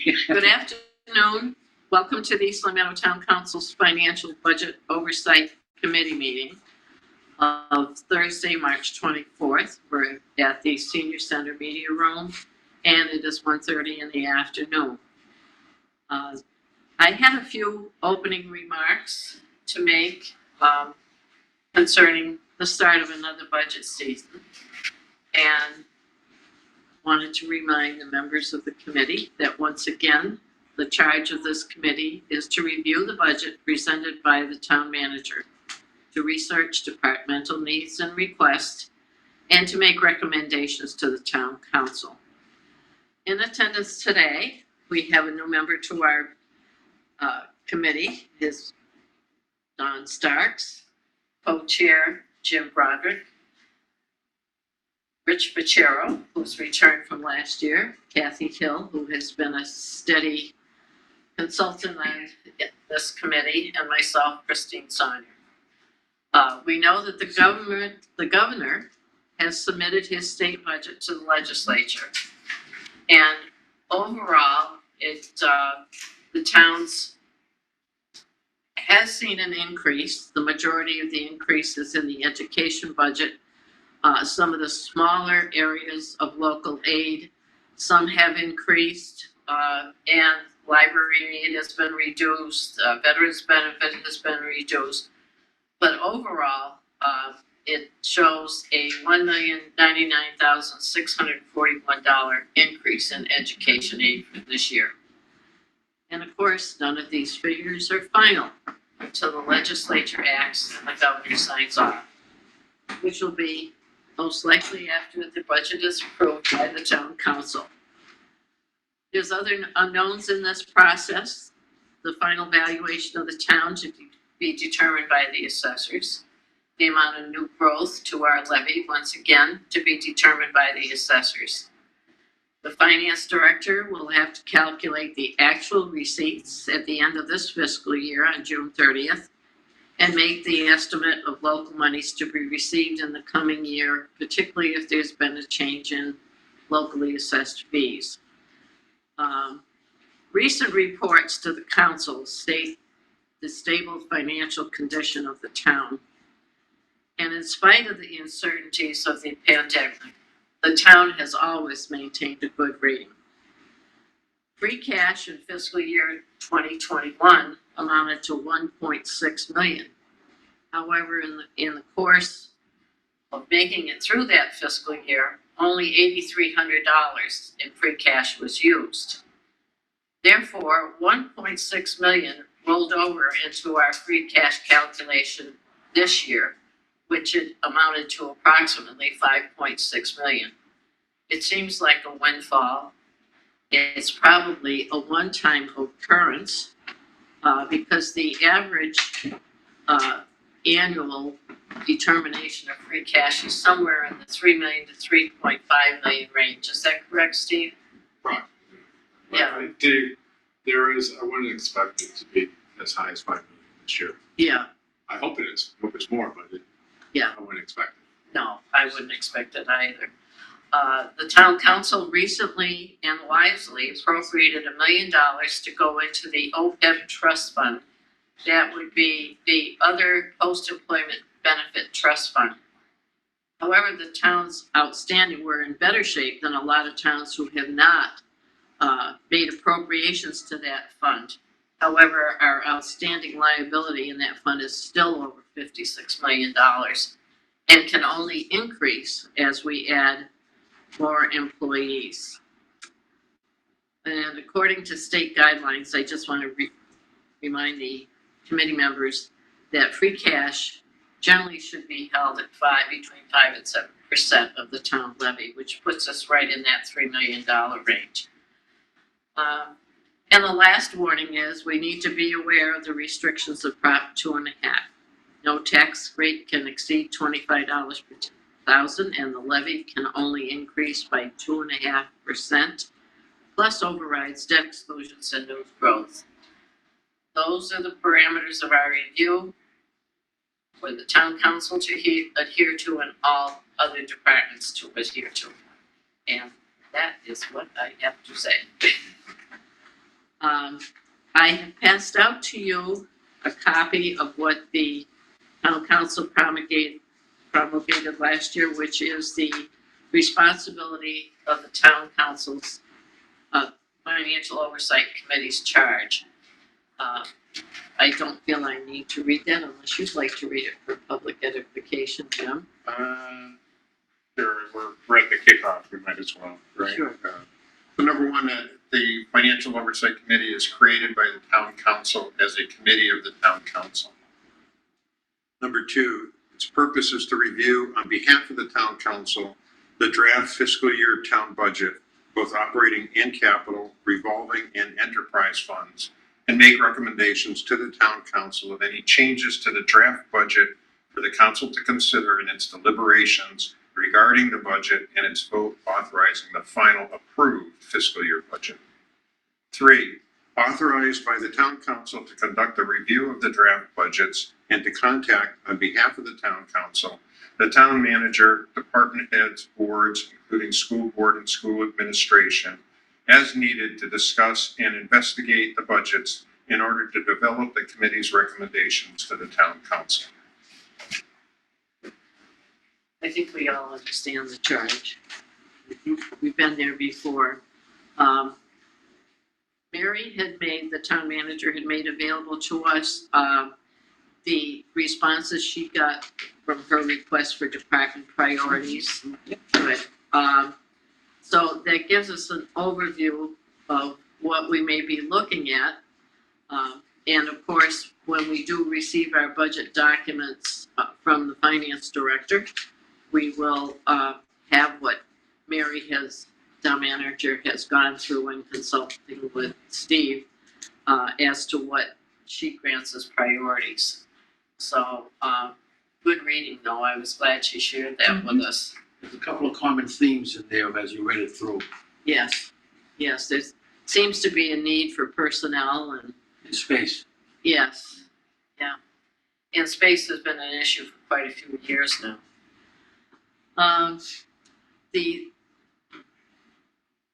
Good afternoon. Welcome to the East Long Meadow Town Council's Financial Budget Oversight Committee meeting of Thursday, March 24th. We're at the Senior Center Media Room, and it is 1:30 in the afternoon. I had a few opening remarks to make concerning the start of another budget season, and wanted to remind the members of the committee that once again, the charge of this committee is to review the budget presented by the town manager, to research departmental needs and requests, and to make recommendations to the town council. In attendance today, we have a new member to our committee, is Don Starks, co-chair Jim Broderick, Rich Vaccaro, who's returned from last year, Kathy Hill, who has been a steady consultant on this committee, and myself, Christine Saunier. We know that the governor has submitted his state budget to the legislature, and overall, the town's has seen an increase. The majority of the increase is in the education budget. Some of the smaller areas of local aid, some have increased, and library aid has been reduced, veterans benefit has been reduced. But overall, it shows a $1,099,641 increase in education aid for this year. And of course, none of these figures are final until the legislature acts and the governor signs off, which will be most likely after the budget is approved by the town council. There's other unknowns in this process. The final valuation of the town should be determined by the assessors. The amount of new growth to our levy, once again, to be determined by the assessors. The finance director will have to calculate the actual receipts at the end of this fiscal year on June 30th. And make the estimate of local monies to be received in the coming year, particularly if there's been a change in locally assessed fees. Recent reports to the council state the stable financial condition of the town. And in spite of the uncertainties of the pandemic, the town has always maintained a good rating. Free cash in fiscal year 2021 amounted to $1.6 million. However, in the course of making it through that fiscal year, only $8,300 in free cash was used. Therefore, $1.6 million rolled over into our free cash calculation this year, which it amounted to approximately $5.6 million. It seems like a windfall. It's probably a one-time occurrence because the average annual determination of free cash is somewhere in the $3 million to $3.5 million range. Is that correct, Steve? Right. Yeah. There is, I wouldn't expect it to be as high as $5 million this year. Yeah. I hope it is. I hope it's more, but Yeah. I wouldn't expect it. No, I wouldn't expect it either. The town council recently and wisely appropriated $1 million to go into the OPEB trust fund. That would be the other post-employment benefit trust fund. However, the towns outstanding were in better shape than a lot of towns who have not made appropriations to that fund. However, our outstanding liability in that fund is still over $56 million and can only increase as we add more employees. And according to state guidelines, I just want to remind the committee members that free cash generally should be held at between 5 and 7% of the town levy, which puts us right in that $3 million range. And the last warning is we need to be aware of the restrictions of Prop 2.5. No tax rate can exceed $25 per thousand, and the levy can only increase by 2.5%, plus overrides, debt exclusions, and new growth. Those are the parameters of our review for the town council to adhere to and all other departments to adhere to. And that is what I have to say. I have passed out to you a copy of what the town council promulgated last year, which is the responsibility of the town council's financial oversight committee's charge. I don't feel I need to read that unless you'd like to read it for public edification, Jim. Sure, we're at the kickoff, we might as well, right? Sure. So number one, the Financial Oversight Committee is created by the town council as a committee of the town council. Number two, its purpose is to review on behalf of the town council the draft fiscal year town budget, both operating and capital, revolving and enterprise funds, and make recommendations to the town council of any changes to the draft budget for the council to consider in its deliberations regarding the budget and its vote authorizing the final approved fiscal year budget. 3, authorized by the town council to conduct a review of the draft budgets and to contact, on behalf of the town council, the town manager, department heads, boards, including school board and school administration, as needed to discuss and investigate the budgets in order to develop the committee's recommendations to the town council. I think we all understand the charge. We've been there before. Mary the town manager had made available to us the responses she got from her request for department priorities. Good. So that gives us an overview of what we may be looking at. And of course, when we do receive our budget documents from the finance director, we will have what Mary town manager has gone through in consulting with Steve as to what she grants as priorities. So good reading though. I was glad she shared that with us. There's a couple of common themes in there as you read it through. Yes, there seems to be a need for personnel and Space. yes, yeah. And space has been an issue for quite a few years now. The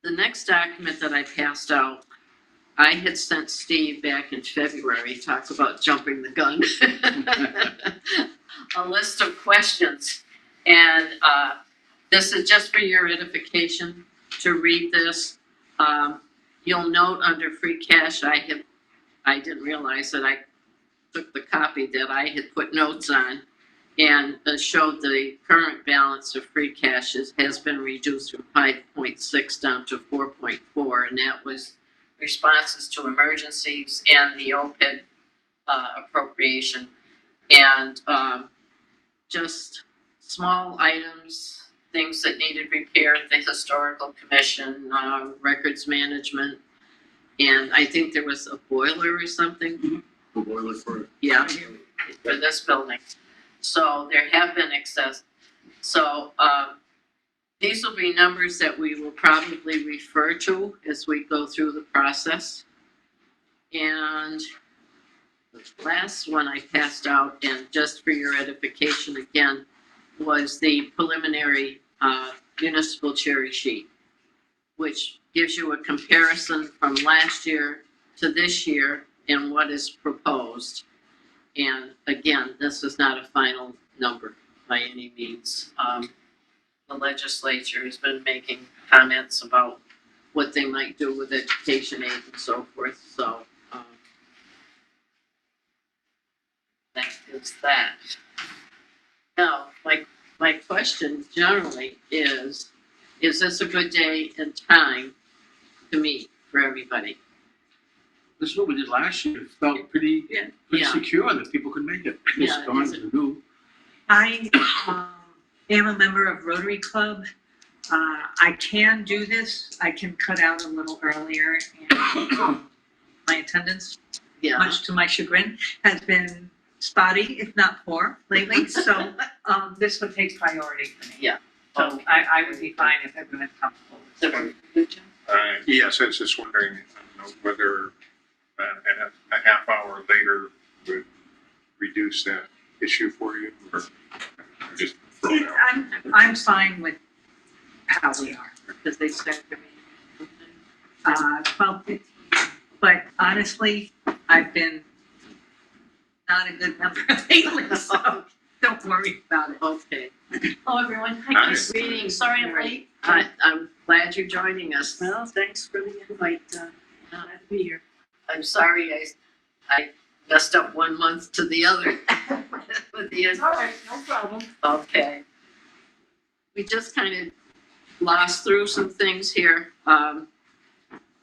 next document that I passed out, I had sent Steve back in February, talk about jumping the gun. A list of questions. And this is just for your edification to read this. You'll note under free cash, I didn't realize that I took the copy that I had put notes on and showed the current balance of free cash has been reduced from 5.6 down to 4.4, and that was responses to emergencies and the OPEB appropriation, and just small items, things that needed repair at the historical commission, records management, and I think there was a boiler or something. The boiler for Yeah, for this building. So there have been excess. So these will be numbers that we will probably refer to as we go through the process. And the last one I passed out, and just for your edification again, was the preliminary municipal cherry sheet, which gives you a comparison from last year to this year and what is proposed. And again, this is not a final number by any means. The legislature has been making comments about what they might do with education aid and so forth. So that is that. Now, my question generally is this a good day and time to meet for everybody? This is what we did last year. It felt pretty Yeah. secure that people could make it. Yeah, It's gone to do. I am a member of Rotary Club. I can do this. I can cut out a little earlier. And my attendance, Yeah. much to my chagrin, has been spotty, if not poor, lately. So this would take priority for me. Yeah. So I would be fine if everyone's comfortable. Yes, I was just wondering whether a half hour later would reduce that issue for you, or just throw it out. I'm fine with how we are. Because they start to be 12:15, but honestly, I've been not a good member lately, so don't worry about it. Okay. Hello, everyone. Hi. Hi, Chris. Sorry I'm late. I'm glad you're joining us. Well, thanks for the invite. Glad to be here. I'm sorry I messed up 1 month to the other. With the It's all right, no problem. Okay. We just kind of glossed through some things here.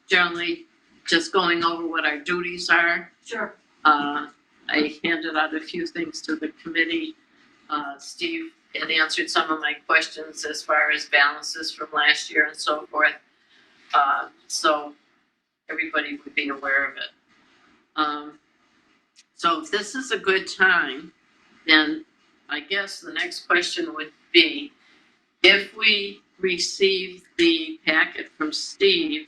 Generally, just going over what our duties are. Sure. I handed out a few things to the committee. Steve had answered some of my questions as far as balances from last year and so forth. So everybody would be aware of it. So if this is a good time, then I guess the next question would be, if we receive the packet from Steve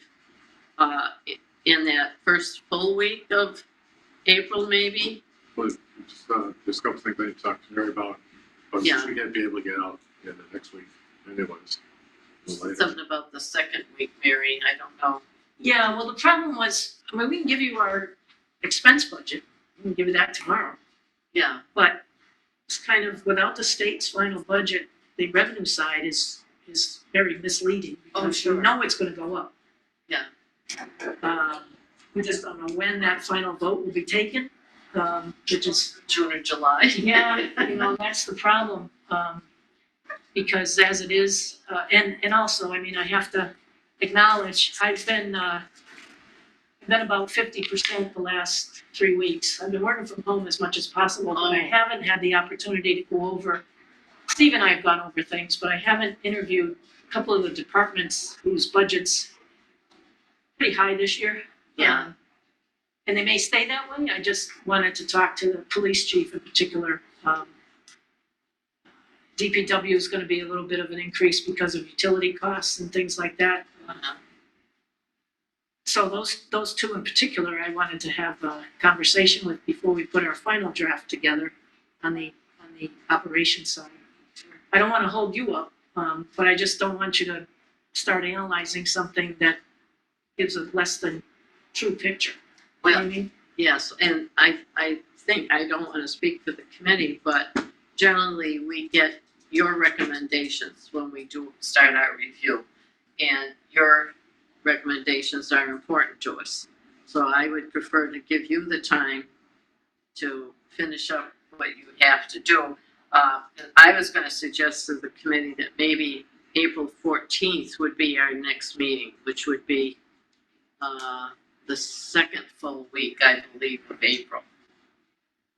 in that first full week of April, maybe? But just a couple things I need to talk to Mary about, but Yeah. we can't be able to get out the next week anyways. Something about the second week, Mary, I don't know. Yeah, well, the problem was, I mean, we can give you our expense budget. We can give you that tomorrow. Yeah, But it's kind of, without the state's final budget, the revenue side is very misleading. Oh, Because sure. you know it's gonna go up. Yeah. We just don't know when that final vote will be taken, which is June or July. Yeah, you know, that's the problem, because as it is, and also, I mean, I have to acknowledge, I've been about 50% the last 3 weeks. I've been working from home as much as possible, but I Oh. haven't had the opportunity to go over, Steve and I have gone over things, but I haven't interviewed a couple of the departments whose budget's pretty high this year. Yeah. And they may stay that way. I just wanted to talk to the police chief in particular. DPW is gonna be a little bit of an increase because of utility costs and things like that. Uh-huh. So those two in particular, I wanted to have a conversation with before we put our final draft together on the operations side. I don't wanna hold you up, but I just don't want you to start analyzing something that gives a less than true picture. You know what I mean? Yes, and I think, I don't want to speak for the committee, but generally we get your recommendations when we do start our review. And your recommendations are important to us. So I would prefer to give you the time to finish up what you have to do. And I was going to suggest to the committee that maybe April 14th would be our next meeting, which would be the second full week, I believe, of April,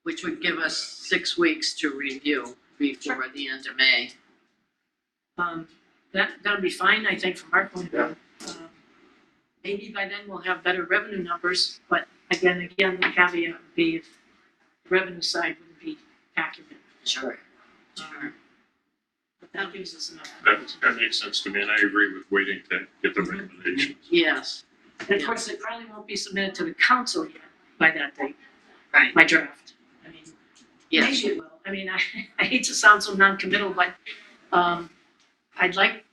which would give us 6 weeks to review before the end of May. That'd be fine, I think, from our point of view. Maybe by then we'll have better revenue numbers, but again, the caveat would be if the revenue side wouldn't be accurate. Sure. Sure. But that gives us enough. That makes sense to me, and I agree with waiting to get the recommendations. Yes, And of course, it probably won't be submitted to the council yet by that date, right, my draft. I mean, yes. maybe it will. I mean, I hate to sound so non-committal, but I'd like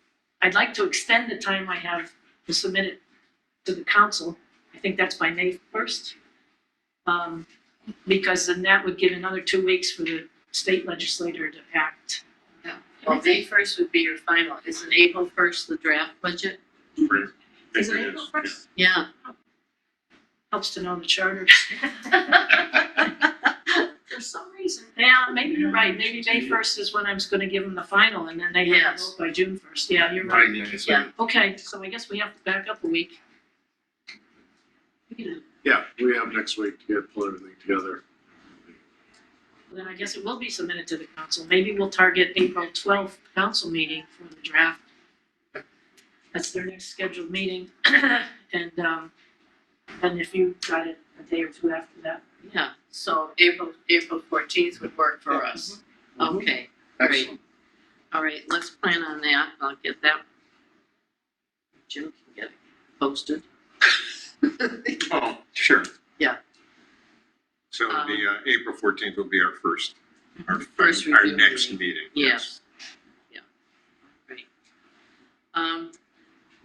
to extend the time I have to submit it to the council. I think that's by May 1st. Because then that would give another 2 weeks for the state legislator to act. Well, May 1st would be your final. Isn't April 1st the draft budget? Right. I Is it think April is, 1st? Yeah. Helps to know the charter. For some reason. Yeah, maybe you're right. Maybe May 1st is when I'm gonna give them the final and then they have to Yes. vote by June 1st. Yeah, you're right. Yeah. Okay, so I guess we have to back up a week. Yeah, we have next week to pull everything together. Then I guess it will be submitted to the council. Maybe we'll target April 12th council meeting for the draft. That's their next scheduled meeting. And if you got it a day or two after that. Yeah, so April 14th would work for us. Okay, great. Excellent. All right, let's plan on that. I'll get that. Jim can get it posted. Oh, sure. Yeah. So it'll be, April 14th will be our first, First our review next meeting. meeting. Yes. Yeah. Great.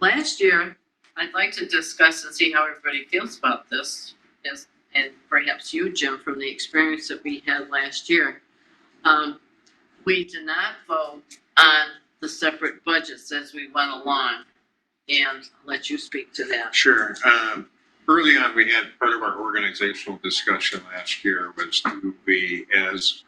Last year, I'd like to discuss and see how everybody feels about this, and perhaps you, Jim, from the experience that we had last year. We did not vote on the separate budgets as we went along, and I'll let you speak to that. Sure. Early on, we had part of our organizational discussion last year was do we, as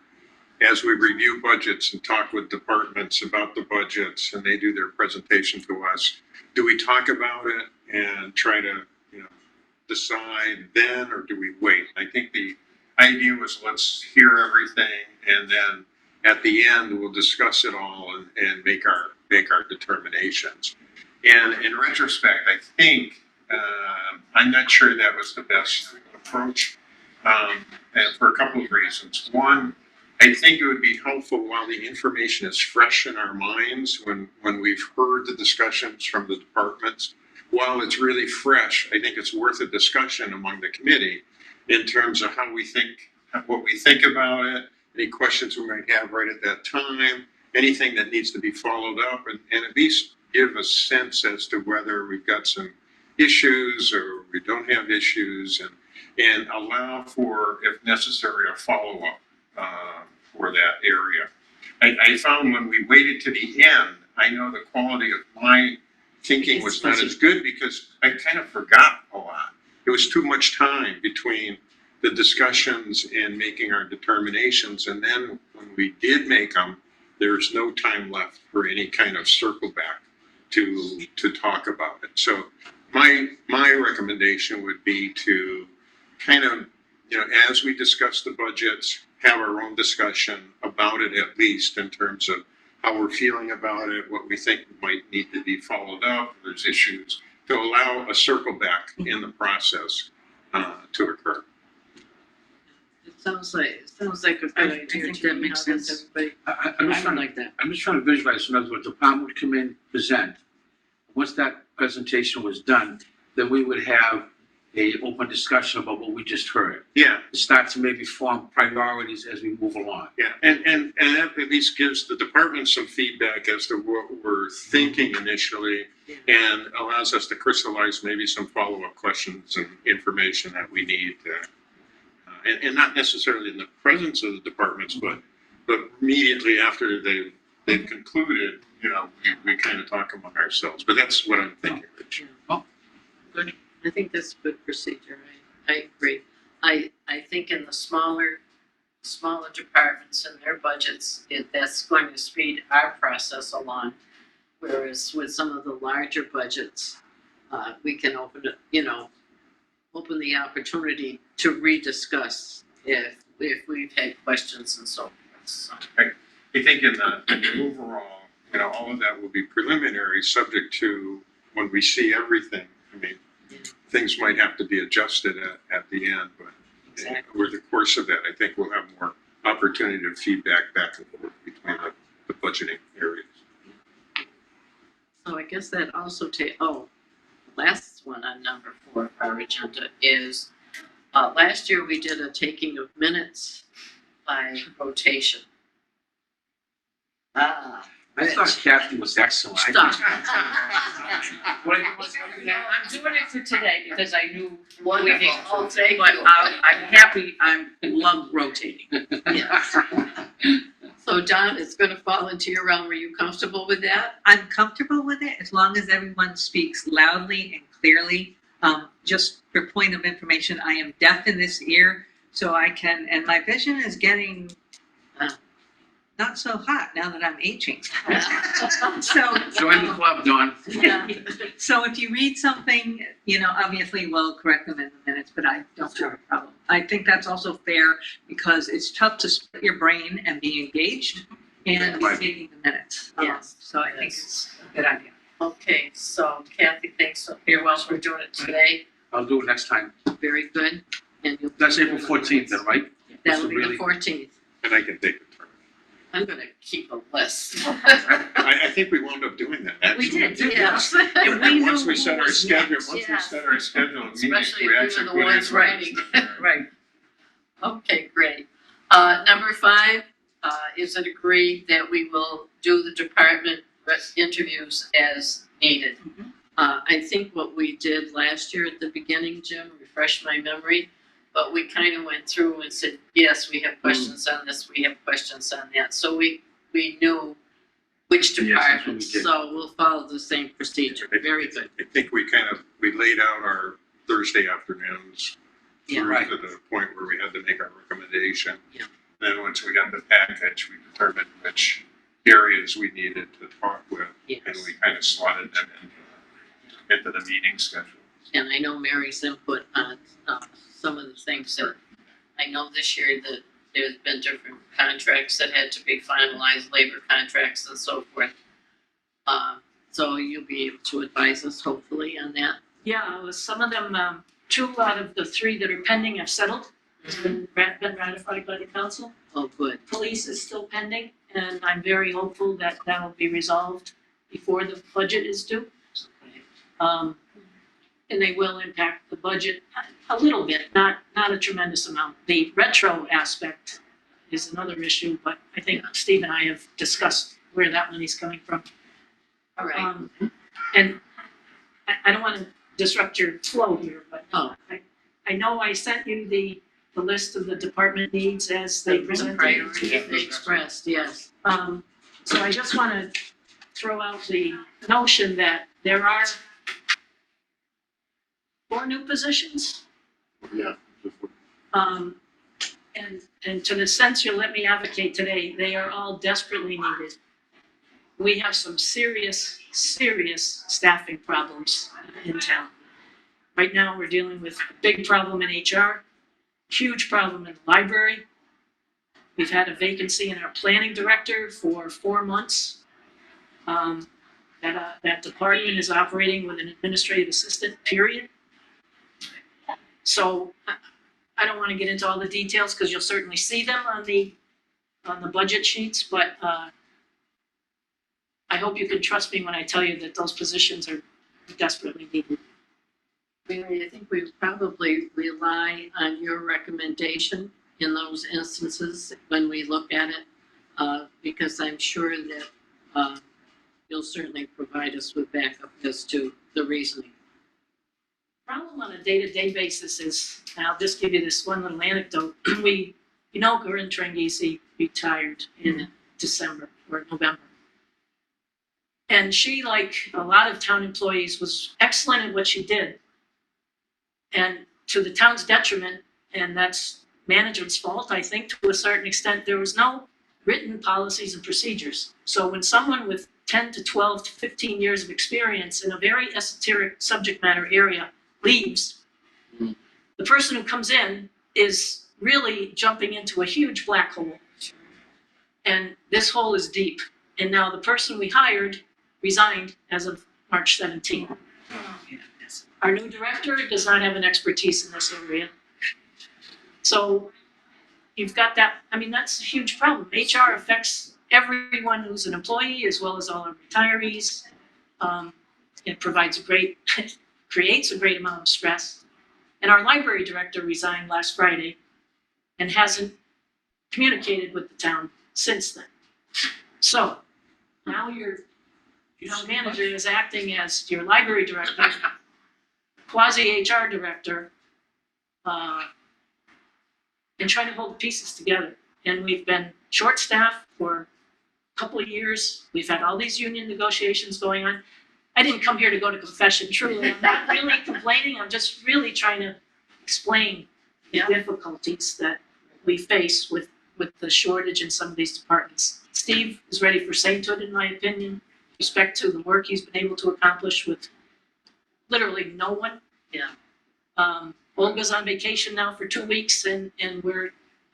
we review budgets and talk with departments about the budgets and they do their presentation to us, do we talk about it and try to, decide then, or do we wait? I think the idea was let's hear everything and then at the end we'll discuss it all and make our determinations. And in retrospect, I think I'm not sure that was the best approach, and for a couple of reasons. One, I think it would be helpful while the information is fresh in our minds when we've heard the discussions from the departments. While it's really fresh, I think it's worth a discussion among the committee in terms of how we think, what we think about it, any questions we might have right at that time, anything that needs to be followed up, and at least give a sense as to whether we've got some issues or we don't have issues, and allow for, if necessary, a follow-up for that area. I found when we waited to the end, I know the quality of my thinking was not as good because I kind of forgot a lot. It was too much time between the discussions and making our determinations, and then when we did make them, there's no time left for any kind of circle back to talk about it. So my recommendation would be to kind of, as we discuss the budgets, have our own discussion about it, at least in terms of how we're feeling about it, what we think might need to be followed up, if there's issues, to allow a circle back in the process to occur. It sounds like a good idea. I think to that me. makes How does sense. everybody- I'm just I trying would to, like that. I'm just trying to visualize, in other words, the department would come in, present. Once that presentation was done, then we would have a open discussion about what we just heard. Yeah, Start to maybe form priorities as we move along. yeah, and that at least gives the department some feedback as to what we're thinking initially, and allows us to crystallize maybe some follow-up questions and information that we need, and not necessarily in the presence of the departments, but immediately after they've concluded, we kind of talk among ourselves. But that's what I'm thinking, Rich. I think that's a good procedure. I agree. I think in the smaller departments and their budgets, that's going to speed our process along. Whereas with some of the larger budgets, we can open the opportunity to rediscuss if we've had questions and so forth. So, I think in the overall, all of that will be preliminary, subject to when we see everything. I mean, things might have to be adjusted at the end, but Exactly. over the course of that, I think we'll have more opportunity to feedback back and forth between the budgeting areas. So I guess that also the last one on number 4 of our agenda is, last year we did a taking of minutes by rotation. I thought Kathy was excellent. Stop. What do you I'm doing it for today because I knew we Wonderful. need Oh, thank but you. I'm happy, love rotating. Yes. So Don, it's gonna fall into your realm. Are you comfortable with that? I'm comfortable with it as long as everyone speaks loudly and clearly. Just for point of information, I am deaf in this ear, so I can, and my vision is getting not so hot now that I'm aging. So, Join the club, Dawn. Yeah. so if you read something, obviously we'll correct them in the minutes, but I don't have a problem. I think that's also fair because it's tough to split your brain and be engaged and be Right. taking the minutes. Yes. So I think it's a good idea. Okay, so Kathy, thanks very well for doing it today. I'll do it next time. Very good. And you'll. That's April 14th then, right? That'll be the Really? 14th. And I can take the turn. I'm gonna keep a list. I think we wound up doing that. We actually. did, yes. And we knew Once we set who our was schedule, next. once we Yeah. set our schedule, of meetings, Especially we if we actually were the put in ones first. writing. Right. Okay, great. Number 5, is it agreed that we will do the department interviews as needed? I think what we did last year at the beginning, Jim, refresh my memory, but we kind of went through and said, yes, we have questions on this, we have questions on that. So we knew which Yes, that's what we departments, did. so we'll follow the same procedure. Very good. I think we laid out our Thursday afternoons Yeah. Right. to the point where we had to make our recommendation. Yeah. Then once we got the package, we determined which areas we needed to talk with, and Yes. we kind of slotted them into the meeting schedule. And I know Mary's input on some of the things that, I know this year that there's been different contracts that had to be finalized, labor contracts and so forth. So you'll be able to advise us hopefully on that. Yeah, some of them, 2 out of the 3 that are pending have settled, been ratified by the council. Oh, good. Police is still pending, and I'm very hopeful that that'll be resolved before the budget is due. And they will impact the budget a little bit, not a tremendous amount. The retro aspect is another issue, but I think Steve and I have discussed where that money's coming from. All right. And I don't want to disrupt your flow here, but Oh. I know I sent you the list of the department needs as they presented. Priority they expressed, yes. So I just want to throw out the notion that there are 4 new positions. Yeah. And to the sense you'll let me advocate today, they are all desperately needed. We have some serious staffing problems in town. Right now, we're dealing with a big problem in HR, huge problem in the library. We've had a vacancy in our planning director for 4 months. That department is operating with an administrative assistant, period. So I don't want to get into all the details because you'll certainly see them on the budget sheets, but I hope you can trust me when I tell you that those positions are desperately needed. Mary, I think we probably rely on your recommendation in those instances when we look at it, because I'm sure that you'll certainly provide us with backup as to the reasoning. Problem on a day-to-day basis is, and I'll just give you this one little anecdote. Corinne Trengisi retired in December or November. And she, like a lot of town employees, was excellent at what she did. And to the town's detriment, and that's management's fault, I think, to a certain extent, there was no written policies and procedures. So when someone with 10 to 12 to 15 years of experience in a very esoteric subject matter area leaves, the person who comes in is really jumping into a huge black hole. And this hole is deep. And now the person we hired resigned as of March 17th. Our new director does not have an expertise in this area. So you've got that, that's a huge problem. HR affects everyone who's an employee as well as all our retirees. It creates a great amount of stress. And our library director resigned last Friday and hasn't communicated with the town since then. So now your town manager is acting as your library director, quasi-HR director, and trying to hold the pieces together. And we've been short-staffed for a couple of years. We've had all these union negotiations going on. I didn't come here to go to confession, truly. I'm not really complaining. I'm just really trying to explain the difficulties that we face with the shortage in some of these departments. Steve is ready for sainthood, in my opinion, with respect to the work he's been able to accomplish with literally no one. Yeah. Olga's on vacation now for 2 weeks, and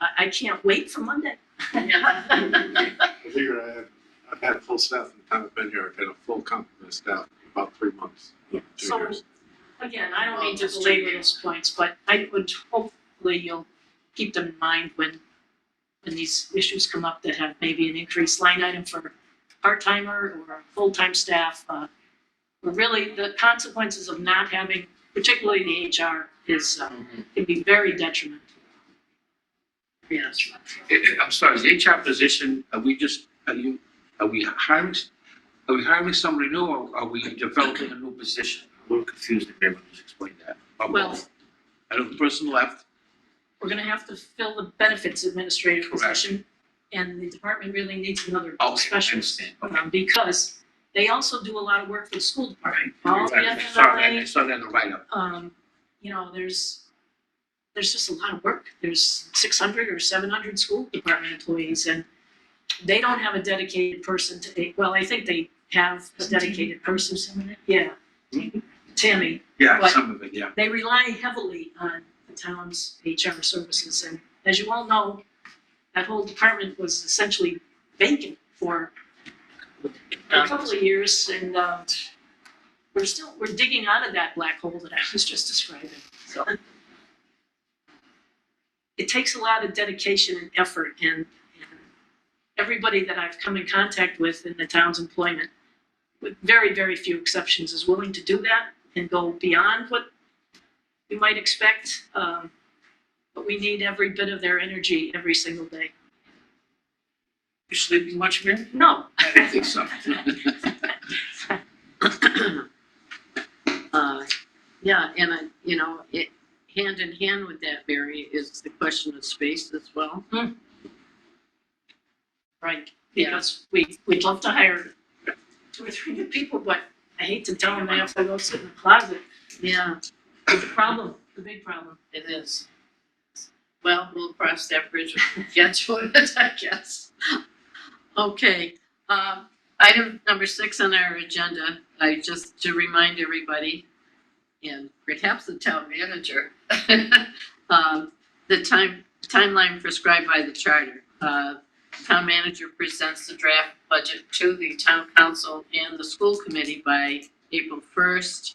I can't wait for Monday. I figure I've had full staff in the time I've been here. I've had a full complement of staff for about 3 months. 2 So, years. again, I don't mean to belabor those points, but I would hopefully you'll keep them in mind when these issues come up that have maybe an increased line item for part-timer or full-time staff. But really, the consequences of not having, particularly the HR, can be very detrimental. Yes. I'm sorry, the HR position, are we hiring Are we hiring somebody new or are we developing a new position? I'm a little confused if everyone just explain that. Or Well- both. I know the person left. We're gonna have to fill the benefits administrative Correct. position, and the department really needs another Okay, I specialist. understand. Okay. Because they also do a lot of work for the school department. Right. All the I saw that, I FMLA, saw that in the write-up. you know, there's just a lot of work. There's 600 or 700 school department employees, and they don't have a dedicated person to, well, I think they have a dedicated person. Yeah, Tammy. Yeah, But- some of it, yeah. They rely heavily on the town's HR services, and as you all know, that whole department was essentially vacant for a couple of years, and we're digging out of that black hole that I was just describing. So it takes a lot of dedication and effort, and everybody that I've come in contact with in the town's employment, with very, very few exceptions, is willing to do that and go beyond what you might expect. But we need every bit of their energy every single day. You sleeping much, Mary? No. I don't think so. Yeah, and hand in hand with that, Barry, is the question of space as well. Right, because we'd love to hire 2 or 3 new people, but I hate to tell them they have to go sit in the closet. Yeah, It's a problem, the big problem. it is. Well, we'll cross that bridge when we get to it, I guess. Okay, item number 6 on our agenda, just to remind everybody, and perhaps the town manager, the timeline prescribed by the charter. Town manager presents the draft budget to the town council and the school committee by April 1st.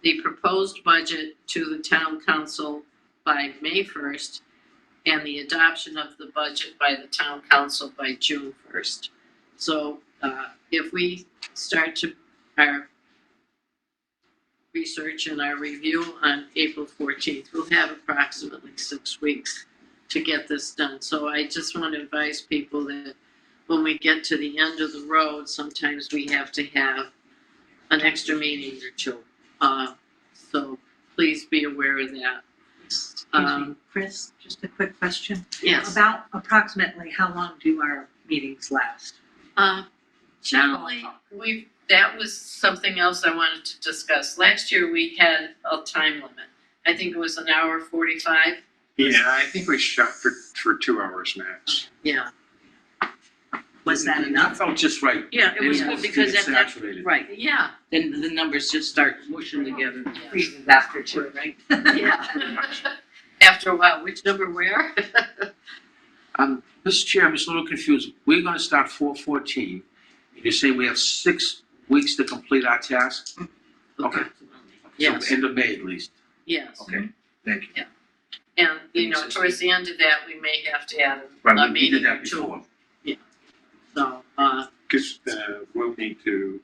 The proposed budget to the town council by May 1st, and the adoption of the budget by the town council by June 1st. So if we start to our research and our review on April 14th, we'll have approximately 6 weeks to get this done. So I just want to advise people that when we get to the end of the road, sometimes we have to have an extra meeting or two. So please be aware of that. Excuse me, Chris, just a quick question. Yes. About approximately how long do our meetings last? Generally, that was something else I wanted to discuss. Last year, we had a time limit. I think it was an hour 45. Yeah, I think we shot for 2 hours max. Yeah. Was that That enough? felt just right. Yeah, it was Yeah. good because It's at that, saturated. right, Yeah. then the numbers just start mushing together. Yeah. Freezes after too, right? Yeah. After a while, which number where? Mr. Chair, I'm just a little confused. We're gonna start 4/14. You're saying we have 6 weeks to complete our task? Okay. Yes. So end of May at least. Yes. Okay, thank you. And, towards the end of that, we may have to add Well, a we meeting did or that two. before. So, Because we'll need to,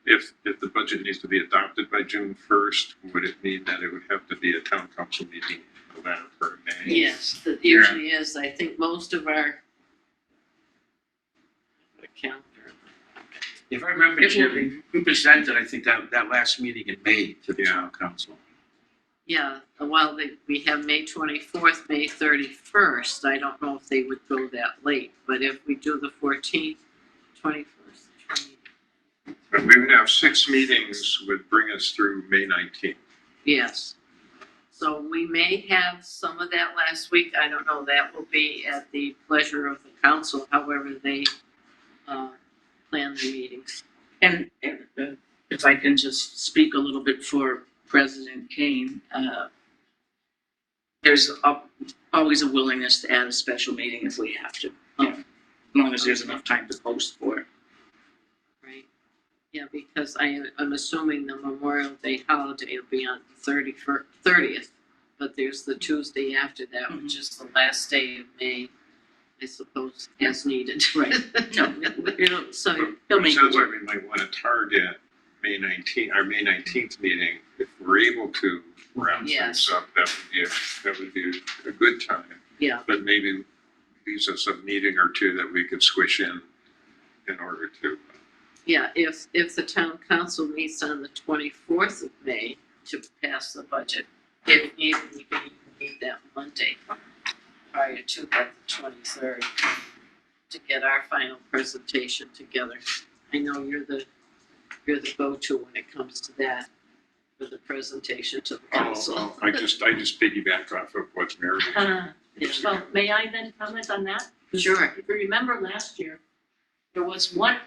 if the budget needs to be adopted by June 1st, would it mean that it would have to be a town council meeting in November or May? yes, it usually is. I think most of our calendar. If I remember, Chair, we presented, I think, that last meeting in May to the town council. Yeah, well, we have May 24th, May 31st. I don't know if they would go that late, but if we do the 14th, 21st, 20th. But we would have 6 meetings would bring us through May 19th. Yes. So we may have some of that last week. I don't know. That will be at the pleasure of the council, however they plan their meetings. And if I can just speak a little bit for President Kane, there's always a willingness to add a special meeting if we have to, as long as there's enough time to post for it. Right. Yeah, because I'm assuming the Memorial Day holiday will be on the 30th, but there's the Tuesday after that, which is the last day of May, I suppose, as needed. Right. No, So, he'll make it Sounds like work. we might want to target May 19th meeting. If we're able to round Yes. things up, that would be a good time. yeah, But maybe leaves us a meeting or two that we could squish in order to Yeah, if the town council meets on the 24th of May to pass the budget, if needed, we can even meet that Monday prior to that, the 23rd, to get our final presentation together. I know you're the go-to when it comes to that, for the presentation to the council. I just piggyback off of what Mary. Yeah. Well, may I then comment on that? Sure. If you remember last year, there was one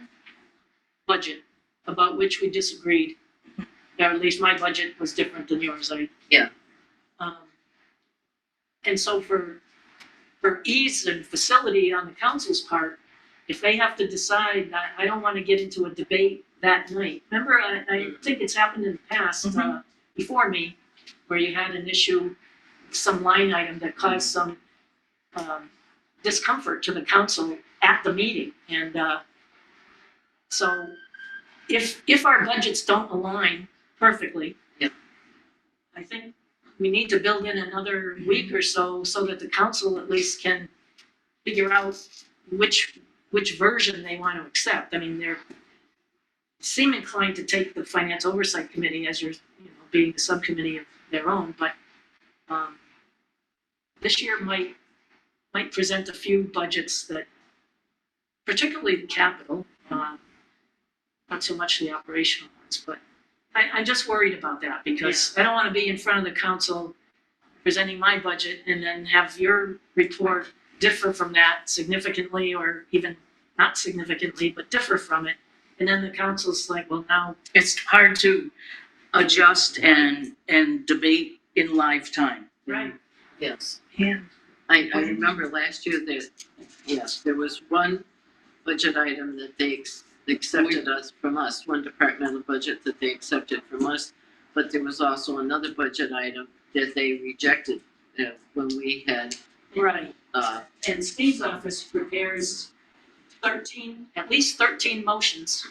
budget about which we disagreed. Or at least my budget was different than yours, Yeah. And so for ease and facility on the council's part, if they have to decide, I don't want to get into a debate that night. Remember, I think it's happened in the past, before me, where you had an issue, some line item that caused some discomfort to the council at the meeting. And so if our budgets don't align perfectly, Yep. I think we need to build in another week or so that the council at least can figure out which version they want to accept. I mean, they're seem inclined to take the Finance Oversight Committee as your, being the subcommittee of their own, but this year might present a few budgets that, particularly the capital, not so much the operational ones, but I'm just worried about that because I don't want to be in front of the council presenting my budget and then have your report differ from that significantly or even not significantly, but differ from it. And then the council's like, well, now, It's hard to adjust and debate in live time. right? Yes. And I remember last year that, yes, there was one budget item that they accepted from us, one departmental budget that they accepted from us, but there was also another budget item that they rejected when we had, right. And Steve's office prepares at least 13 motions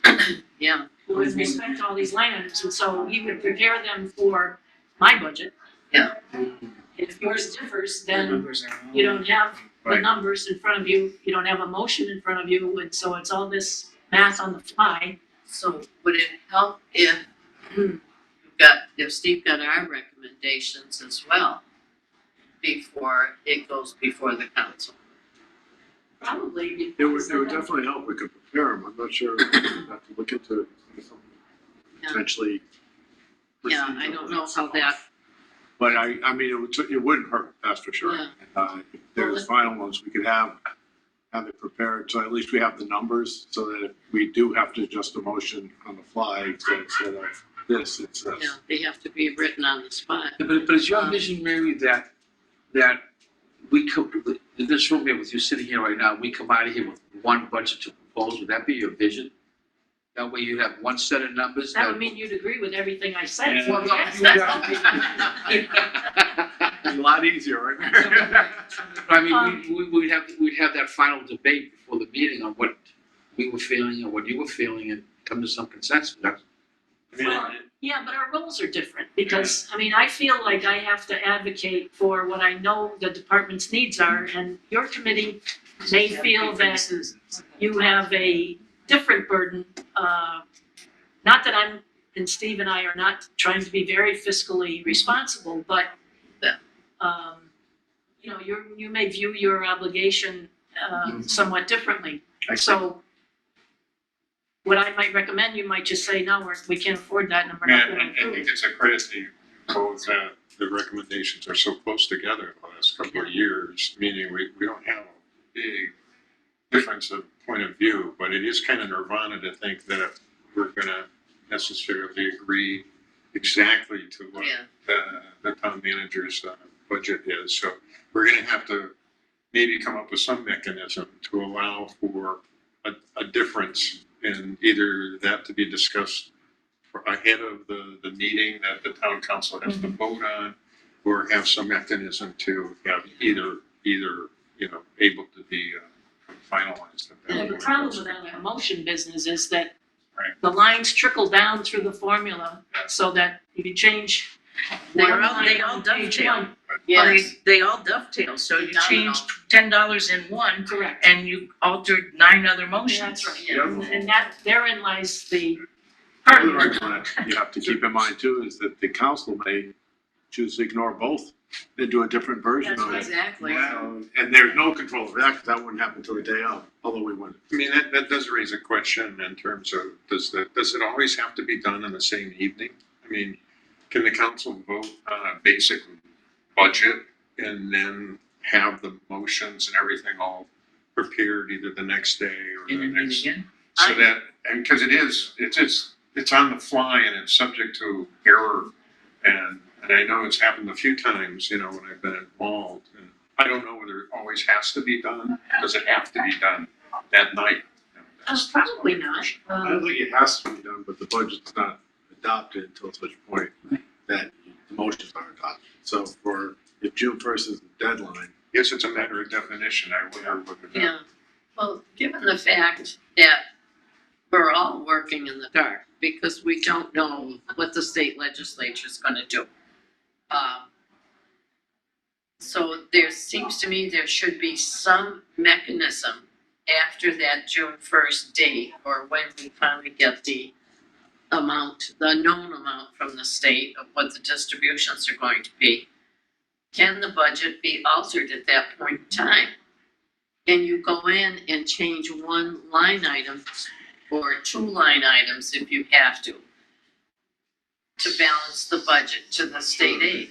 yeah, with respect to all these line items. And so he would prepare them for my budget. Yeah. If yours differs, The then numbers are all- you don't have the Right. numbers in front of you, you don't have a motion in front of you, and so it's all this math on the fly. so would it help if if Steve got our recommendations as well before it goes before the council? Probably. It would definitely help, we could prepare them, I'm not sure, we'd have to look into something potentially. Yeah, I don't know how that, But I mean, it wouldn't hurt, that's for sure. Yeah. If there's final ones, we could have it prepared, so at least we have the numbers, so that if we do have to adjust the motion on the fly, so instead of this, it's this. yeah, they have to be written on the spot. But is your vision, Mary, that we could, in this room here with you sitting here right now, we come out of here with one budget to propose, would that be your vision? That way you have one set of numbers. That would mean you'd agree with everything I said. Yeah. Well, yes, A lot easier, right? I mean, we'd have that final debate before the meeting on what we were feeling and what you were feeling and come to some consensus. Well, yeah, but our roles are different because, I mean, I feel like I have to advocate for what I know the department's needs are, and your committee may feel that you have a different burden. Not that I'm, and Steve and I are not trying to be very fiscally responsible, but, you may view your obligation somewhat differently. So what I might recommend, you might just say, no, we can't afford that, and we're not Yeah, gonna I approve think it. it's a credit to you both that the recommendations are so close together the last couple of years, meaning we don't have a big difference of point of view, but it is kind of nirvana to think that we're gonna necessarily agree exactly to what Yeah. the town manager's budget is. So we're gonna have to maybe come up with some mechanism to allow for a difference in either that to be discussed ahead of the meeting that the town council has to vote on, or have some mechanism to have either, able to be finalized. Yeah, the problem with that emotion business is that Right. the lines trickle down through the formula Yeah. so that if you change They all On page dovetail. one. Yes, They all dovetail, so you Domino. changed $10 in one Correct. and you altered 9 other motions. That's right. yeah. And that, therein lies the The part. other argument you have to keep in mind too is that the council may choose to ignore both and do a different version That's of right. it. Exactly. And there's no control over that, because that wouldn't happen until the day of, although we wouldn't. I mean, that does raise a question in terms of, does it always have to be done in the same evening? I mean, can the council vote on a basic budget and then have the motions and everything all prepared either the next day or And the then meet next? again. So that, and because it's on the fly and it's subject to error. And I know it's happened a few times, when I've been involved. And I don't know whether it always has to be done. Does it have to be done that night? Probably not. I don't think it has to be done, but the budget's not adopted until such point that the motions are adopted. So if June 1st is the deadline, Yes, it's a matter of definition. I wonder whether that. Yeah, well, given the fact that we're all working in the dark because we don't know what the state legislature is gonna do. So there seems to me there should be some mechanism after that June 1st date, or when we finally get the known amount from the state of what the distributions are going to be. Can the budget be altered at that point in time? Can you go in and change one line item or 2 line items if you have to balance the budget to the state aid?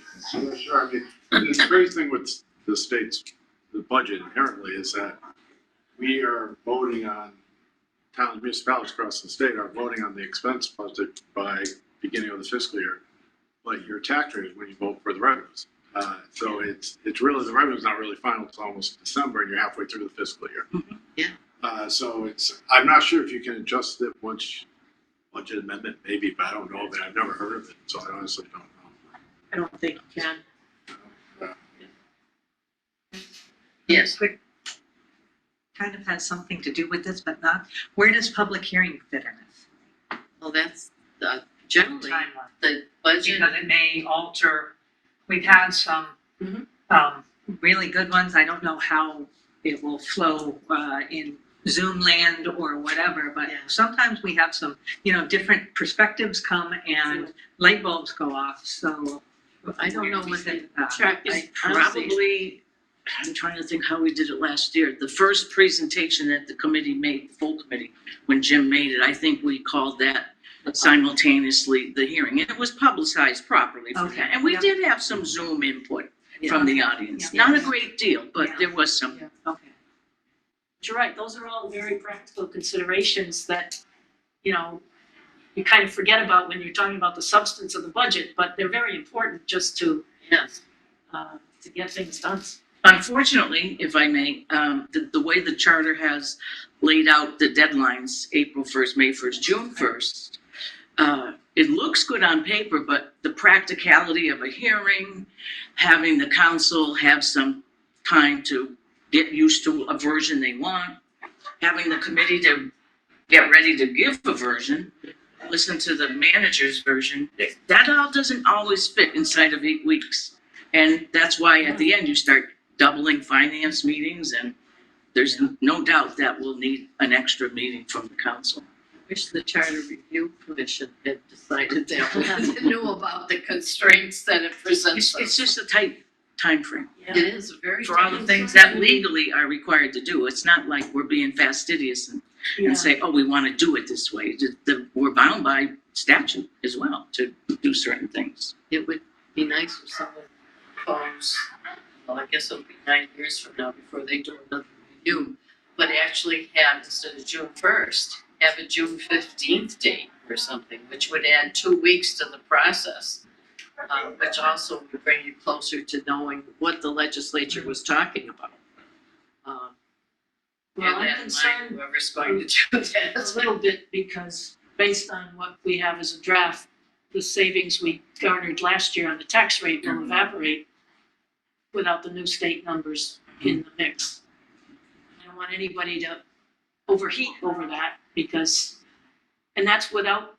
sure, I mean, the great thing with the state's, the budget inherently is that we are voting on, towns, municipalities across the state are voting on the expense budget by beginning of the fiscal year. But your tax rate is when you vote for the revenues. So it's really, the revenue's not really final until almost December, and you're halfway through the fiscal year. Yeah. So I'm not sure if you can adjust it once budget amendment maybe, but I don't know of it. I've never heard of it, so I honestly don't know. I don't think you can. Yes, Quick, kind of has something to do with this, but not, where does public hearing fit in this? well, that's generally Timeline. the budget. Because it may alter, we've had some, Mhm. really good ones. I don't know how it will flow, in Zoom land or whatever, but Yeah. sometimes we have some, different perspectives come and light bulbs go off, so. I don't know what the Check is I honestly- probably, I'm trying to think how we did it last year. The first presentation that the committee made, the full committee, when Jim made it, I think we called that simultaneously the hearing. And it was publicized properly for Okay, that. And we yeah. did have some Zoom input Yeah. from the audience. Yeah. Not a great deal, but Yeah. there was some. Okay. You're right, those are all very practical considerations that, you kind of forget about when you're talking about the substance of the budget, but they're very important just to Yes, get things done. Unfortunately, if I may, the way the charter has laid out the deadlines, April 1st, May 1st, June 1st, it looks good on paper, but the practicality of a hearing, having the council have some time to get used to a version they want, having the committee to get ready to give a version, listen to the manager's version, that all doesn't always fit inside of 8 weeks. And that's why at the end you start doubling finance meetings, and there's no doubt that we'll need an extra meeting from the council. wish the Charter Review Commission had decided that, and knew about the constraints that it presents It's us. just a tight timeframe It is very. for all the things that legally are required to do. It's not like we're being fastidious and say, oh, we want to do it this way. We're bound by statute as well to do certain things. It would be nice if someone proposed, well, I guess it'll be 9 years from now before they do another review, but actually have, instead of June 1st, have a June 15th date or something, which would add 2 weeks to the process, which also would bring you closer to knowing what the legislature was talking about. Well, Bear I'm that in mind, concerned whoever's going to do that. a little bit because based on what we have as a draft, the savings we garnered last year on the tax rate will evaporate without the new state numbers in the mix. I don't want anybody to overheat over that because, and that's without,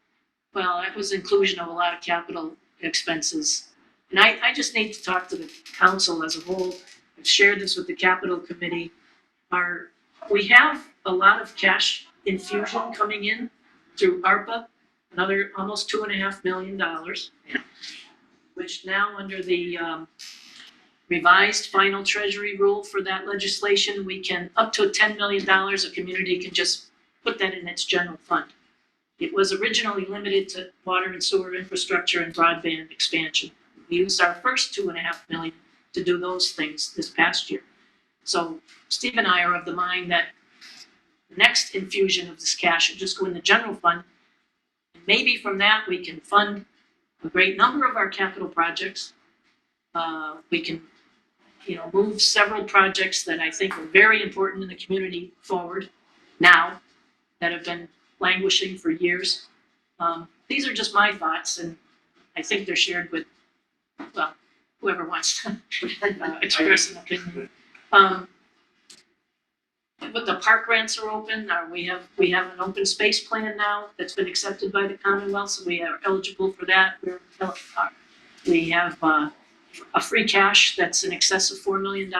well, that was inclusion of a lot of capital expenses And I just need to talk to the council as a whole. I've shared this with the capital committee. We have a lot of cash infusion coming in through ARPA, another almost $2.5 million, which now under the revised final treasury rule for that legislation, we can, up to $10 million, a community can just put that in its general fund. It was originally limited to water and sewer infrastructure and broadband expansion. We used our first $2.5 million to do those things this past year. So Steve and I are of the mind that the next infusion of this cash should just go in the general fund. And maybe from that, we can fund a great number of our capital projects. We can, move several projects that I think are very important in the community forward now that have been languishing for years. These are just my thoughts, and I think they're shared with, well, whoever wants to express an opinion. But the park grants are open. We have an open space plan now that's been accepted by the Commonwealth, so we are eligible for that. We have a free cash that's in excess of $4 million.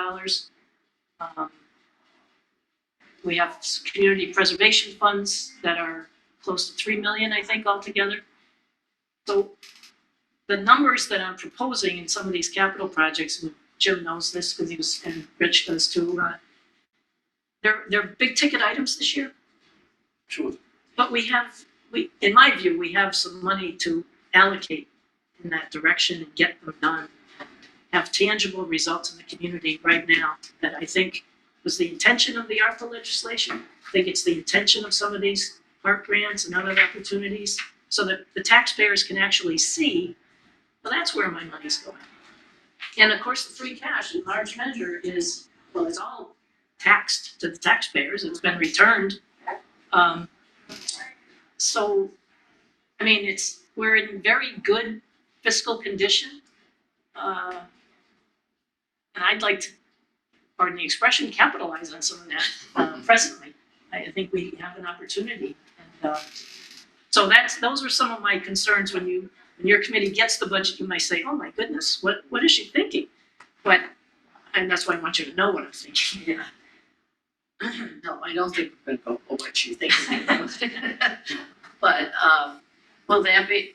We have community preservation funds that are close to $3 million, I think, altogether. So the numbers that I'm proposing in some of these capital projects, and Jim knows this because he was, and Rich does too, they're big ticket items this year. Sure. But in my view, we have some money to allocate in that direction and get them done. Have tangible results in the community right now that I think was the intention of the ARPA legislation. I think it's the intention of some of these park grants and other opportunities so that the taxpayers can actually see, well, that's where my money's going. And of course, the free cash in large measure is, well, it's all taxed to the taxpayers. It's been returned. So, I mean, we're in very good fiscal condition. And I'd like to, pardon the expression, capitalize on some of that presently. I think we have an opportunity. And so those are some of my concerns when your committee gets the budget, you might say, oh my goodness, what is she thinking? And that's why I want you to know what I'm thinking. Yeah. No, I don't think we're gonna go over what you think. But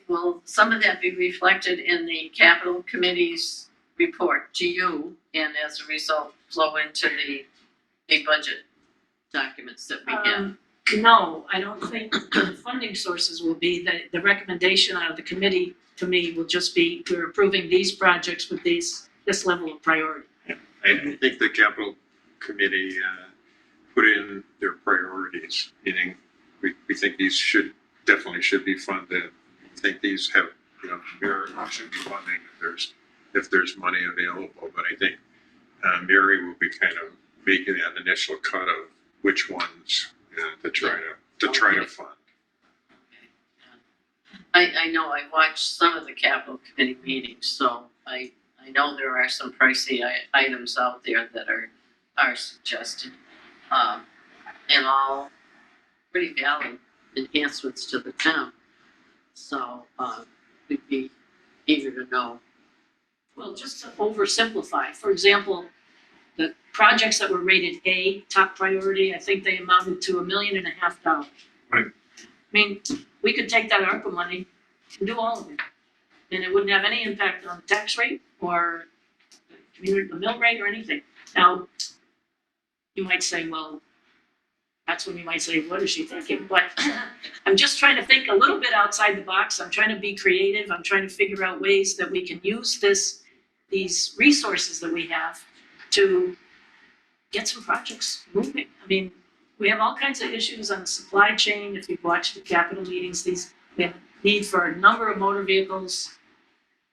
will some of that be reflected in the capital committee's report to you, and as a result flow into the budget documents that we get? No, I don't think the funding sources will be. The recommendation out of the committee to me will just be, we're approving these projects with this level of priority. I think the capital committee put in their priorities, meaning we think these definitely should be funded. I think these have, Mary should be funding if there's money available, but I think Mary will be kind of making that initial cut of which ones to try to fund. I know I watched some of the capital committee meetings, so I know there are some pricey items out there that are suggested, and all pretty valid enhancements to the town. So we'd be eager to know. Well, just to oversimplify, for example, the projects that were rated A, top priority, I think they amounted to $1.5 million. Right. I mean, we could take that ARPA money and do all of it, and it wouldn't have any impact on the tax rate or the mill rate or anything. Now, you might say, well, that's when you might say, what is she thinking? But I'm just trying to think a little bit outside the box. I'm trying to be creative. I'm trying to figure out ways that we can use these resources that we have to get some projects moving. I mean, we have all kinds of issues on the supply chain. If you've watched the capital meetings, we have a need for a number of motor vehicles,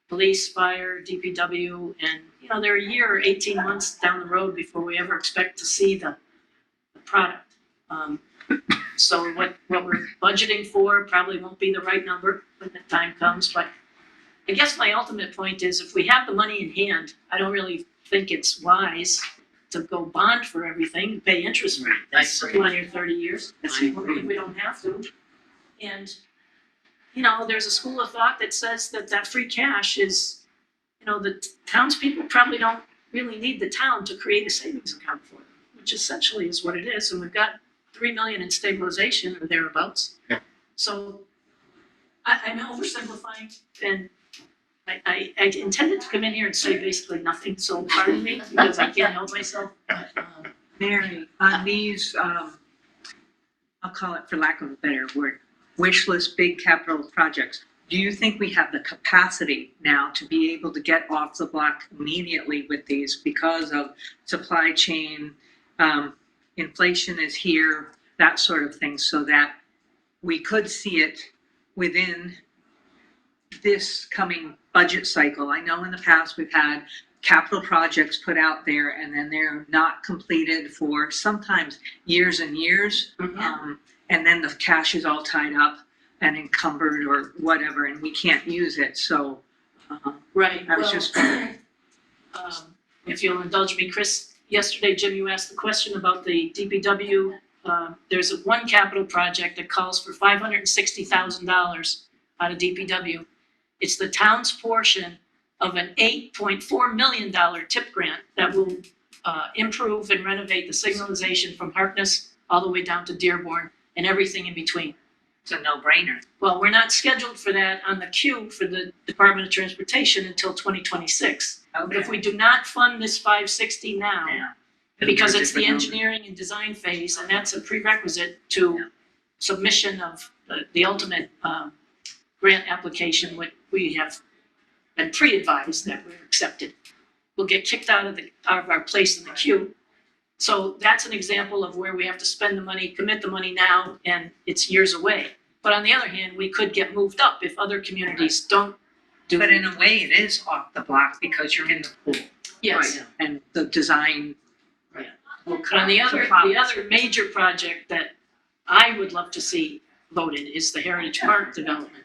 police, fire, DPW, and they're a year or 18 months down the road before we ever expect to see the product. So what we're budgeting for probably won't be the right number when the time comes, but I guess my ultimate point is if we have the money in hand, I don't really think it's wise to go bond for everything and pay interest rate. That's 20 or 30 years. We don't have to. And, there's a school of thought that says that free cash is you know, the townspeople probably don't really need the town to create a savings account for them, which essentially is what it is. And we've got 3 million in stabilization or thereabouts. Yeah. So I'm oversimplifying, and I intended to come in here and say basically nothing, so pardon me, because I can't help myself. But, Mary, on these, I'll call it for lack of a better word, wish list big capital projects, do you think we have the capacity now to be able to get off the block immediately with these because of supply chain, inflation is here, that sort of thing, so that we could see it within this coming budget cycle? I know in the past we've had capital projects put out there and then they're not completed for sometimes years and years. And then the cash is all tied up and encumbered or whatever, and we can't use it. So right, I was well, just wondering. if you'll indulge me, Chris, yesterday, Jim, you asked the question about the DPW. There's one capital project that calls for $560,000 out of DPW. It's the town's portion of an $8.4 million TIP grant that will improve and renovate the signalization from Harkness all the way down to Dearborn and everything in between. It's a no-brainer. Well, we're not scheduled for that on the queue for the Department of Transportation until 2026. But if we do not fund this 560 now, because it's the engineering and design phase, and that's a prerequisite to submission of the ultimate grant application, which we have been pre-advised that we're accepted. We'll get kicked out of our place in the queue. So that's an example of where we have to spend the money, commit the money now, and it's years away. But on the other hand, we could get moved up if other communities don't do But it. in a way, it is off the block because you're in the pool. Yes. And the design Right. will come. And the So other major project that I would love to see voted is the Heritage Park development.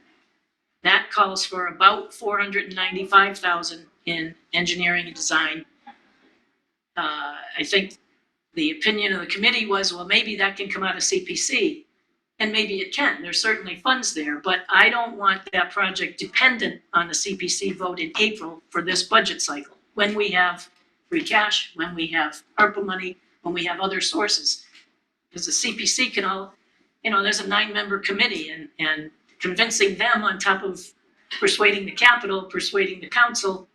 That calls for about $495,000 in engineering and design. I think the opinion of the committee was, well, maybe that can come out of CPC. And maybe it can, there's certainly funds there, but I don't want that project dependent on the CPC vote in April for this budget cycle. When we have free cash, when we have ARPA money, when we have other sources. Because the CPC can all, there's a 9-member committee and convincing them on top of persuading the capital, persuading the council.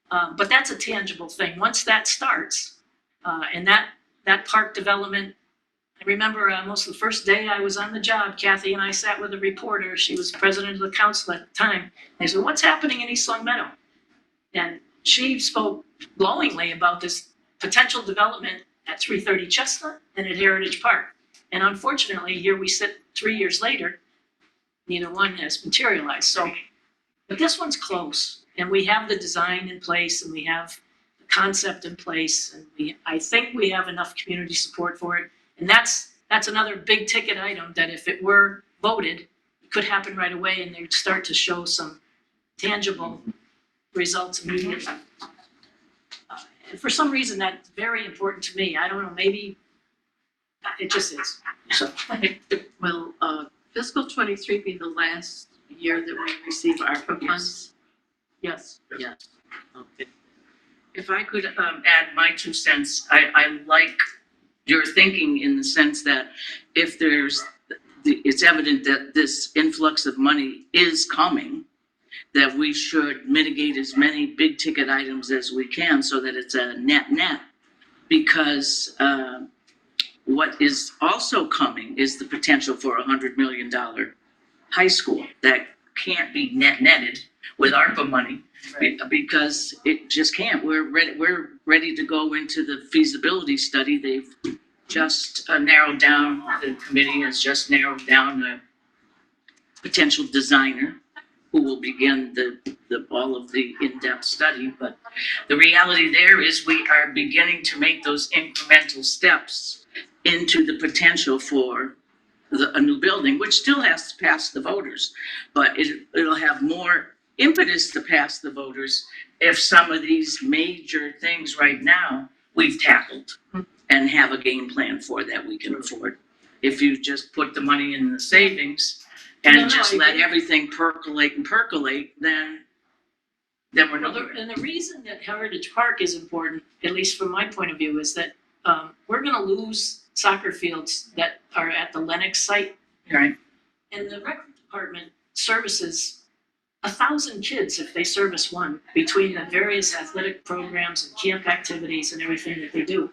But that's a tangible thing. Once that starts, and that park development, I remember almost the first day I was on the job, Kathy and I sat with a reporter. She was president of the council at the time. I said, what's happening in East Long Meadow? And she spoke glowingly about this potential development at 330 Chestnut and at Heritage Park. And unfortunately, here we sit 3 years later, neither one has materialized. So, but this one's close, and we have the design in place, and we have the concept in place, and I think we have enough community support for it. And that's another big ticket item that if it were voted, it could happen right away, and they'd start to show some tangible results immediately. And for some reason, that's very important to me. I don't know, maybe it just is. So, Will fiscal '23 be the last year that we receive ARPA funds? yes. Yes. Okay. If I could add my 2 cents, I like your thinking in the sense that if it's evident that this influx of money is coming, that we should mitigate as many big ticket items as we can so that it's a net. Because what is also coming is the potential for $100 million high school that can't be netted with ARPA money. Right. Because it just can't. We're ready to go into the feasibility study. They've just narrowed down, the committee has just narrowed down a potential designer who will begin all of the in-depth study. But the reality there is we are beginning to make those incremental steps into the potential for a new building, which still has to pass the voters. But it'll have more impetus to pass the voters if some of these major things right now we've tackled and have a game plan for that we can afford. If you just put the money in the savings and No, just I let agree. everything percolate, then then we're Well, not. and the reason that Heritage Park is important, at least from my point of view, is that we're gonna lose soccer fields that are at the Lennox site. Right. And the rec department services 1,000 kids if they service one, between the various athletic programs and camp activities and everything that they do.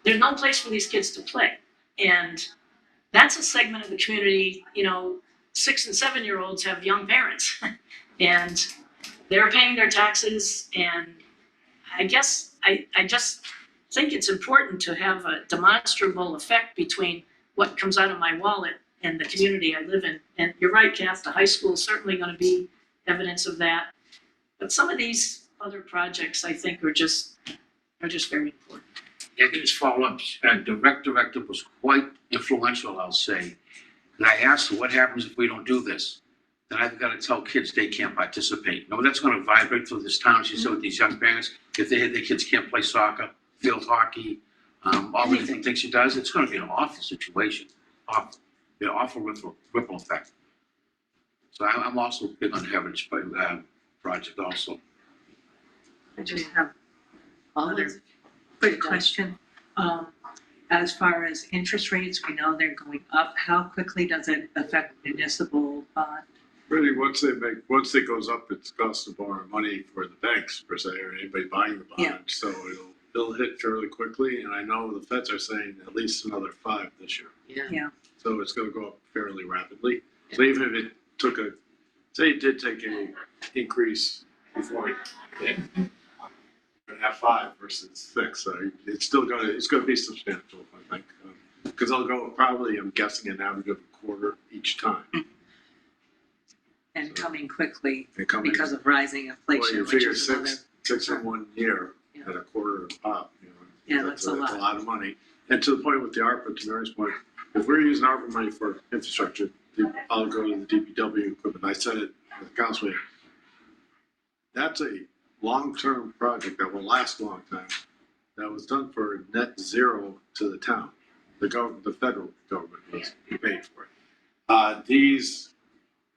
There's no place for these kids to play. And that's a segment of the community, 6 and 7-year-olds have young parents. And they're paying their taxes, and I guess I just think it's important to have a demonstrable effect between what comes out of my wallet and the community I live in. And you're right, Kath, the high school is certainly gonna be evidence of that. But some of these other projects, I think, are just very important. Yeah, I can just follow up. The rec director was quite influential, I'll say. And I asked her, what happens if we don't do this? Then I've got to tell kids they can't participate. No, that's going to vibrate through this town. She said with these young parents, if their kids can't play soccer, field hockey, all the different things she does, it's going to be an awful situation. Awful. Be an awful ripple effect. So I'm also big on the Heritage project also. I just have All another is- quick question. As far as interest rates, we know they're going up. How quickly does it affect municipal bond? Really, once it goes up, it's cost to borrow money for the banks per se, or anybody buying the Yeah. bond. So it'll hit fairly quickly, and I know the feds are saying at least another 5 this year. Yeah. So it's gonna go up fairly rapidly. So even if it took say it did take a increase before it hit, at 5 versus 6, so it's gonna be substantial, I think. Because they'll go probably, I'm guessing, an average of a quarter each time. And coming quickly They come in- because of rising Well, inflation, you which figure is another. six in 1 year Yeah. at a quarter of a pop, Yeah, that's a That's a lot. lot of money. And to the point with the ARPA, to Mary's point, if we're using ARPA money for infrastructure, I'll go to the DPW equipment. I said it at the council meeting. That's a long-term project that will last a long time. That was done for net zero to the town. The federal government was paid for it.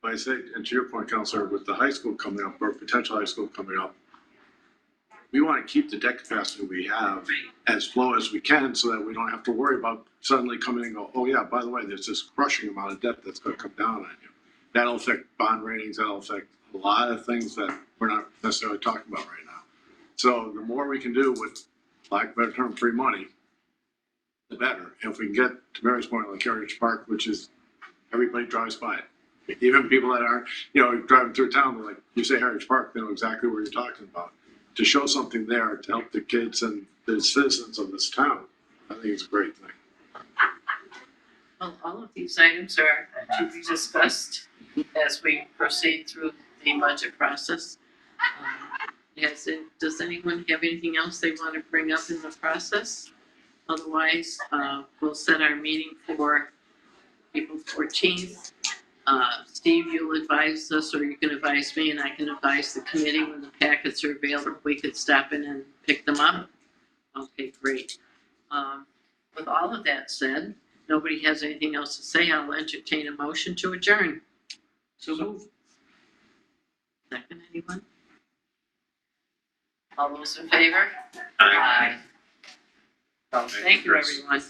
I say, and to your point, Counselor, with the high school coming up, or potential high school coming up, we want to keep the debt capacity we have as low as we can so that we don't have to worry about suddenly coming and go, oh yeah, by the way, there's this crushing amount of debt that's going to come down on you. That'll affect bond ratings, that'll affect a lot of things that we're not necessarily talking about right now. So the more we can do with, lack of a better term, free money, the better. If we can get to Mary's point, like Heritage Park, which is, everybody drives by it. Even people that aren't, driving through town, they're like, you say Heritage Park, they know exactly what you're talking about. To show something there to help the kids and the citizens of this town, I think it's a great thing. Well, all of these items are to be discussed as we proceed through the budget process. Does anyone have anything else they want to bring up in the process? Otherwise, we'll set our meeting for April 14th. Steve, you'll advise us, or you can advise me, and I can advise the committee when the packets are available. We could stop in and pick them up. Okay, great. With all of that said, nobody has anything else to say. I'll entertain a motion to adjourn. So move. Second, anyone? All those in favor? Aye. Well, thank you, everyone.